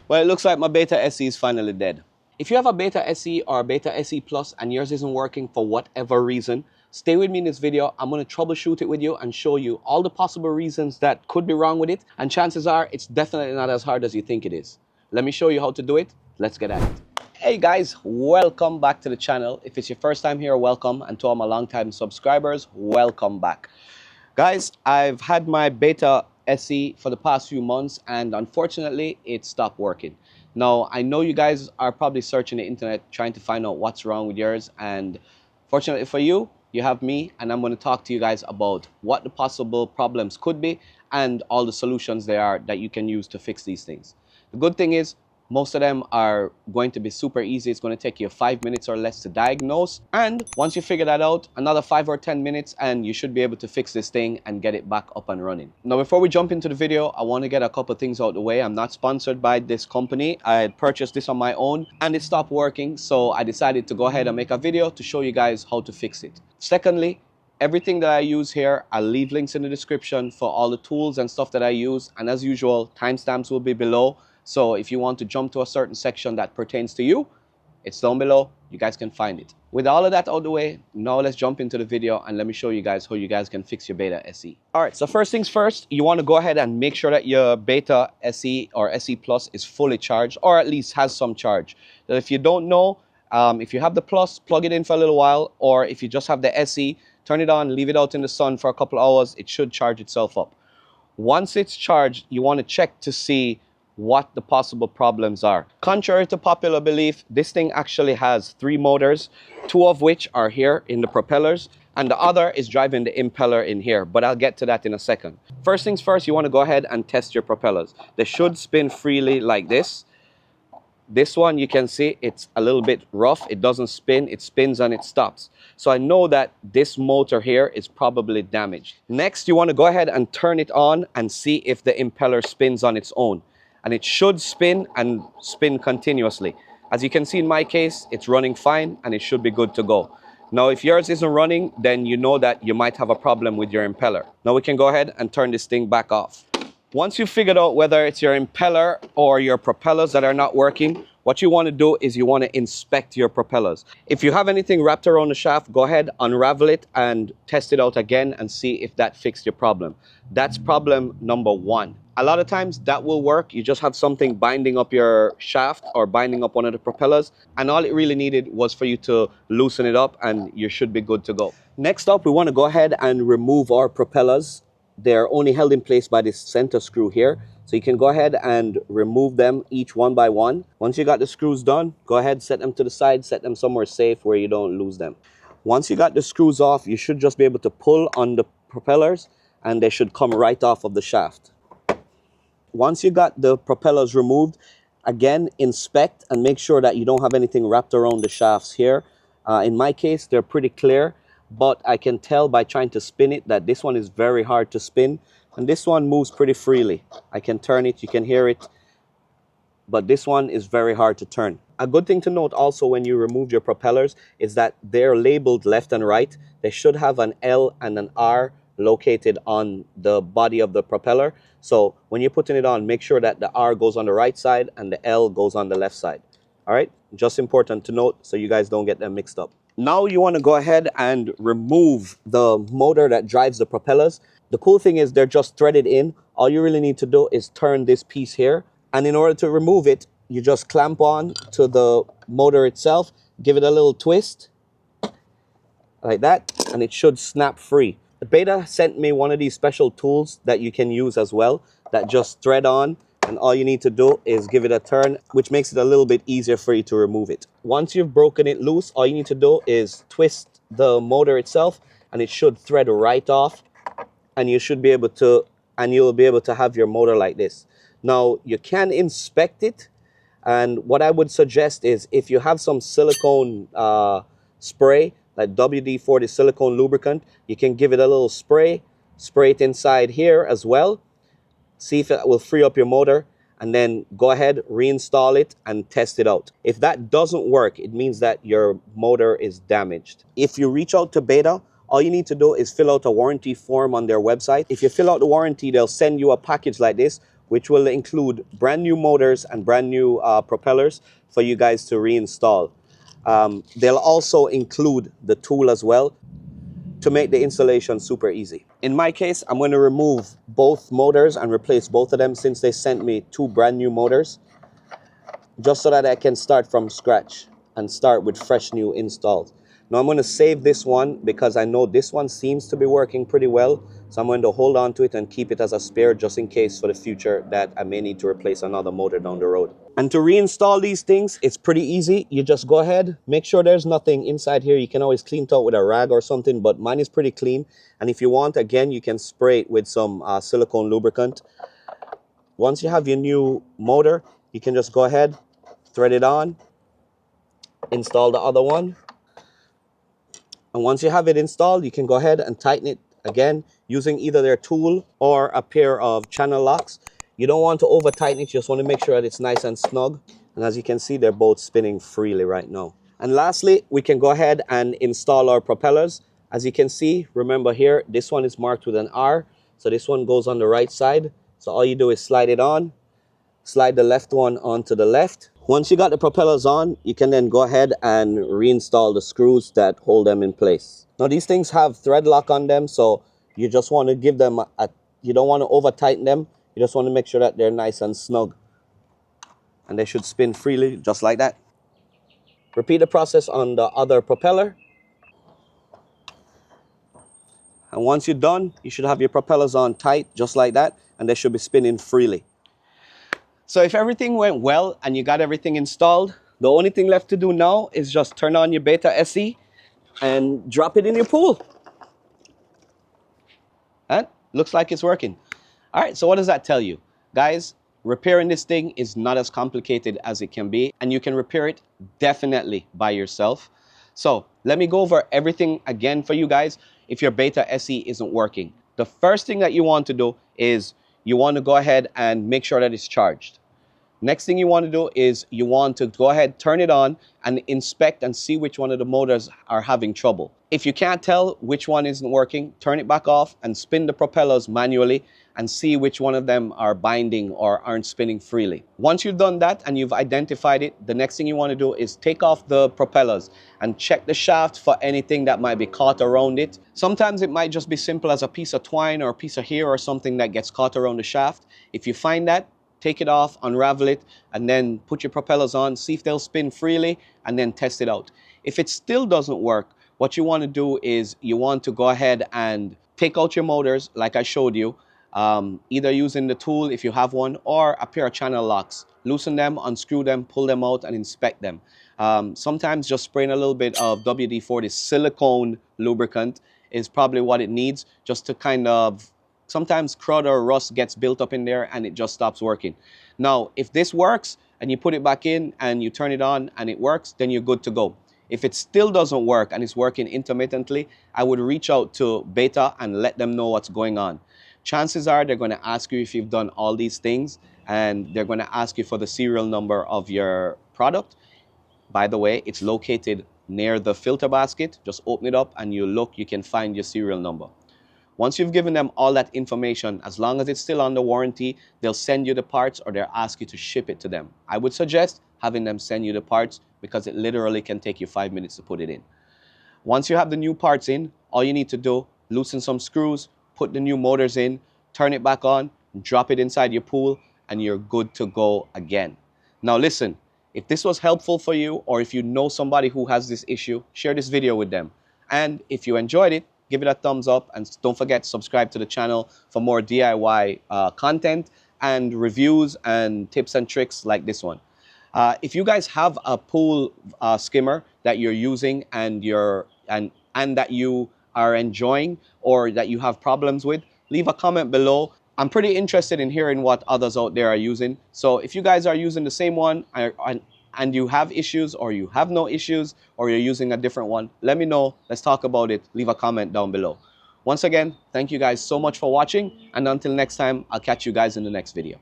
Well, it looks like my Betta SE is finally dead. If you have a Betta SE or a Betta SE Plus and yours isn't working for whatever reason, stay with me in this video. I'm going to troubleshoot it with you and show you all the possible reasons that could be wrong with it. And chances are it's definitely not as hard as you think it is. Let me show you how to do it. Let's get at it. Hey guys, welcome back to the channel. If it's your first time here, welcome. And to all my longtime subscribers, welcome back. Guys, I've had my Betta SE for the past few months and unfortunately it stopped working. Now, I know you guys are probably searching the internet trying to find out what's wrong with yours, and fortunately for you, you have me, and I'm going to talk to you guys about what the possible problems could be and all the solutions there are that you can use to fix these things. The good thing is most of them are going to be super easy. It's going to take you 5 minutes or less to diagnose, and once you figure that out, another 5 or 10 minutes and you should be able to fix this thing and get it back up and running. Now, before we jump into the video, I want to get a couple of things out of the way. I'm not sponsored by this company. I had purchased this on my own and it stopped working, so I decided to go ahead and make a video to show you guys how to fix it. Secondly, everything that I use here, I'll leave links in the description for all the tools and stuff that I use, and as usual, timestamps will be below. So if you want to jump to a certain section that pertains to you, it's down below. You guys can find it. With all of that out of the way, now let's jump into the video and let me show you guys how you guys can fix your Betta SE. All right, so first things first, you want to go ahead and make sure that your Betta SE or SE Plus is fully charged, or at least has some charge. Now, if you don't know, if you have the Plus, plug it in for a little while, or if you just have the SE, turn it on, leave it out in the sun for a couple hours. It should charge itself up. Once it's charged, you want to check to see what the possible problems are. Contrary to popular belief, this thing actually has 3 motors, 2 of which are here in the propellers, and the other is driving the impeller in here, but I'll get to that in a second. First things first, you want to go ahead and test your propellers. They should spin freely like this. This one, you can see it's a little bit rough. It doesn't spin, it spins and it stops. So I know that this motor here is probably damaged. Next, you want to go ahead and turn it on and see if the impeller spins on its own. And it should spin and spin continuously. As you can see in my case, it's running fine and it should be good to go. Now, if yours isn't running, then you know that you might have a problem with your impeller. Now we can go ahead and turn this thing back off. Once you've figured out whether it's your impeller or your propellers that are not working, what you want to do is you want to inspect your propellers. If you have anything wrapped around the shaft, go ahead, unravel it and test it out again and see if that fixed your problem. That's problem number 1. A lot of times that will work. You just have something binding up your shaft or binding up one of the propellers, and all it really needed was for you to loosen it up and you should be good to go. Next up, we want to go ahead and remove our propellers. They're only held in place by this center screw here. So you can go ahead and remove them each one by one. Once you got the screws done, go ahead, set them to the side, set them somewhere safe where you don't lose them. Once you got the screws off, you should just be able to pull on the propellers and they should come right off of the shaft. Once you got the propellers removed, again, inspect and make sure that you don't have anything wrapped around the shafts here. In my case, they're pretty clear, but I can tell by trying to spin it that this one is very hard to spin. And this one moves pretty freely. I can turn it, you can hear it, but this one is very hard to turn. A good thing to note also when you remove your propellers is that they're labeled left and right. They should have an L and an R located on the body of the propeller. So when you're putting it on, make sure that the R goes on the right side and the L goes on the left side. All right, just important to note so you guys don't get them mixed up. Now you want to go ahead and remove the motor that drives the propellers. The cool thing is they're just threaded in. All you really need to do is turn this piece here. And in order to remove it, you just clamp on to the motor itself, give it a little twist like that, and it should snap free. Betta sent me one of these special tools that you can use as well that just thread on, and all you need to do is give it a turn, which makes it a little bit easier for you to remove it. Once you've broken it loose, all you need to do is twist the motor itself and it should thread right off, and you should be able to, and you'll be able to have your motor like this. Now you can inspect it, and what I would suggest is if you have some silicone spray, like WD-40 silicone lubricant, you can give it a little spray it inside here as well, see if it will free up your motor, and then go ahead, reinstall it and test it out. If that doesn't work, it means that your motor is damaged. If you reach out to Betta, all you need to do is fill out a warranty form on their website. If you fill out the warranty, they'll send you a package like this which will include brand new motors and brand new propellers for you guys to reinstall. They'll also include the tool as well to make the installation super easy. In my case, I'm going to remove both motors and replace both of them since they sent me 2 brand new motors, just so that I can start from scratch and start with fresh new installs. Now I'm going to save this one because I know this one seems to be working pretty well. So I'm going to hold on to it and keep it as a spare just in case for the future that I may need to replace another motor down the road. And to reinstall these things, it's pretty easy. You just go ahead, make sure there's nothing inside here. You can always clean it out with a rag or something, but mine is pretty clean. And if you want, again, you can spray it with some silicone lubricant. Once you have your new motor, you can just go ahead, thread it on, install the other one. And once you have it installed, you can go ahead and tighten it again using either their tool or a pair of channel locks. You don't want to over tighten it, you just want to make sure that it's nice and snug. And as you can see, they're both spinning freely right now. And lastly, we can go ahead and install our propellers. As you can see, remember here, this one is marked with an R. So this one goes on the right side. So all you do is slide it on, slide the left one onto the left. Once you got the propellers on, you can then go ahead and reinstall the screws that hold them in place. Now these things have thread lock on them, so you just want to give them you don't want to over tighten them. You just want to make sure that they're nice and snug. And they should spin freely, just like that. Repeat the process on the other propeller. And once you're done, you should have your propellers on tight, just like that, and they should be spinning freely. So if everything went well and you got everything installed, the only thing left to do now is just turn on your Betta SE and drop it in your pool. And looks like it's working. All right, so what does that tell you? Guys, repairing this thing is not as complicated as it can be, and you can repair it definitely by yourself. So let me go over everything again for you guys if your Betta SE isn't working. The first thing that you want to do is you want to go ahead and make sure that it's charged. Next thing you want to do is you want to go ahead, turn it on and inspect and see which one of the motors are having trouble. If you can't tell which one isn't working, turn it back off and spin the propellers manually and see which one of them are binding or aren't spinning freely. Once you've done that and you've identified it, the next thing you want to do is take off the propellers and check the shaft for anything that might be caught around it. Sometimes it might just be simple as a piece of twine or a piece of hair or something that gets caught around the shaft. If you find that, take it off, unravel it, and then put your propellers on, see if they'll spin freely, and then test it out. If it still doesn't work, what you want to do is you want to go ahead and take out your motors like I showed you, either using the tool if you have one or a pair of channel locks. Loosen them, unscrew them, pull them out and inspect them. Sometimes just spraying a little bit of WD-40 silicone lubricant is probably what it needs, just to kind of, sometimes crud or rust gets built up in there and it just stops working. Now, if this works and you put it back in and you turn it on and it works, then you're good to go. If it still doesn't work and it's working intermittently, I would reach out to Betta and let them know what's going on. Chances are they're going to ask you if you've done all these things, and they're going to ask you for the serial number of your product. By the way, it's located near the filter basket. Just open it up and you look, you can find your serial number. Once you've given them all that information, as long as it's still under warranty, they'll send you the parts or they'll ask you to ship it to them. I would suggest having them send you the parts because it literally can take you 5 minutes to put it in. Once you have the new parts in, all you need to do, loosen some screws, put the new motors in, turn it back on, drop it inside your pool, and you're good to go again. Now listen, if this was helpful for you, or if you know somebody who has this issue, share this video with them. And if you enjoyed it, give it a thumbs up, and don't forget to subscribe to the channel for more DIY content and reviews and tips and tricks like this one. If you guys have a pool skimmer that you're using and that you are enjoying or that you have problems with, leave a comment below. I'm pretty interested in hearing what others out there are using. So if you guys are using the same one and you have issues, or you have no issues, or you're using a different one, let me know. Let's talk about it. Leave a comment down below. Once again, thank you guys so much for watching, and until next time, I'll catch you guys in the next video.